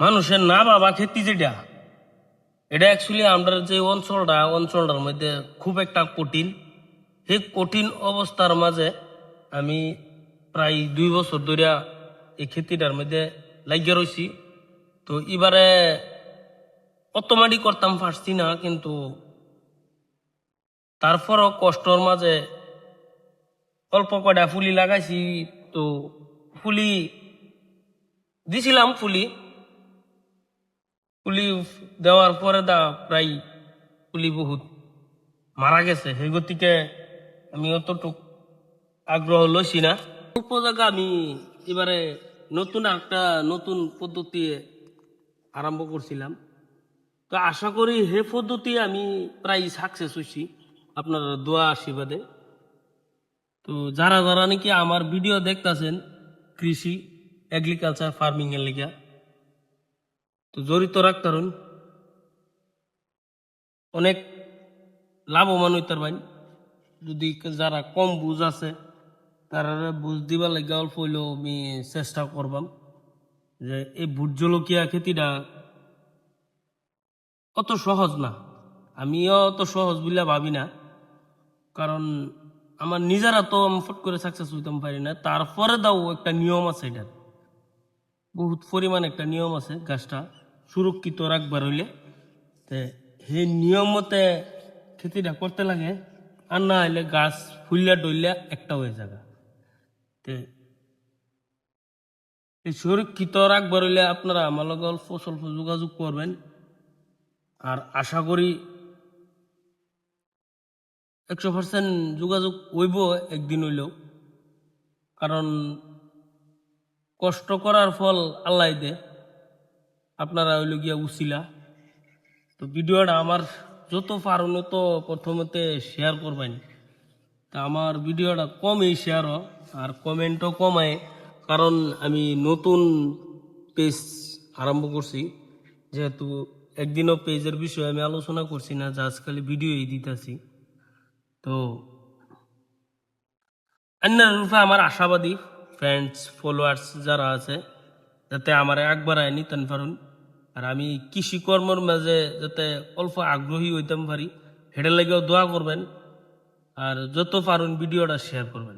মানুষের না বাবা খেতি যেটা এটা অ্যাকচুয়ালি আমরা যে অঞ্চলটার মধ্যে খুব একটা কঠিন। সেই কঠিন অবস্থার মাঝে আমি প্রায় 2 বছর ধরে এই খেতিটার মধ্যে লাগিয়ে রয়েছি। তো এবারে অটোমেটিক করতাম পারছি না, কিন্তু তারপরও কষ্টর মাঝে অল্প কয়টা ফুলি লাগাইছি। তো ফুলি দিছিলাম, ফুলি ফুলি দেওয়ার পরে প্রায় ফুলি বহুত মারা গেছে। সেই গতিকে আমি অতটুক আগ্রহ লইছি না। অল্প জায়গা আমি এবারে নতুন পদ্ধতি আরম্ভ করছিলাম। তো আশা করি হে পদ্ধতি আমি প্রায় সাকসেস হয়েছি আপনার দোয়া আশীর্বাদে। তো যারা যারা নাকি আমার ভিডিও দেখতেছেন কৃষি এগ্রিকালচার ফার্মিং এর লিগা, তো জড়িত রাখতারুন, অনেক লাভবান হইতার ভাই। যদি যারা কম বুঝ আছে তারা বুঝ দিবার লাগে অল্প হইলেও আমি চেষ্টা করবাম যে এই ভোট জলকীয়া খেতিটা অত সহজ না। আমিও অত সহজ বলে ভাবি না, কারণ আমার নিজেরা তো আমি ফট করে সাকসেস হইতাম পারি না। তারপরে দাও একটা নিয়ম আছে, এটার বহুত পরিমাণ একটা নিয়ম আছে গাছটা সুরক্ষিত রাখবার হইলে। সেই নিয়ম মতে খেতিটা করতে লাগে, আর না হইলে গাছ ফুললে ডইলে একটা হয়ে যাবে। এই সুরক্ষিত রাখবার হইলে আপনারা আমার লগে অল্প স্বল্প যোগাযোগ করবেন। আর আশা করি 100% যোগাযোগ হইব একদিন হইলেও, কারণ কষ্ট করার ফল আল্লাহ দে, আপনারা হইল গিয়া উছিলা। তো ভিডিওটা আমার যত পারুন তো প্রথমতে শেয়ার করবেন। তা আমার ভিডিওটা কমই শেয়ার আর কমেন্টও কমায়, কারণ আমি নতুন পেজ আরম্ভ করছি। যেহেতু একদিনও পেজের বিষয়ে আমি আলোচনা করছি না, যা আজকাল ভিডিওই দিতেছি। তো অন্যের রূপে আমার আশাবাদী ফ্রেন্ডস ফলোয়ার্স যারা আছে যাতে আমার একবার নিতেন পারুন, আর আমি কৃষিকর্মের মাঝে যাতে অল্প আগ্রহী হইতাম পারি, হেঁটে লেগেও দোয়া করবেন। আর যত পারুন ভিডিওটা শেয়ার করবেন।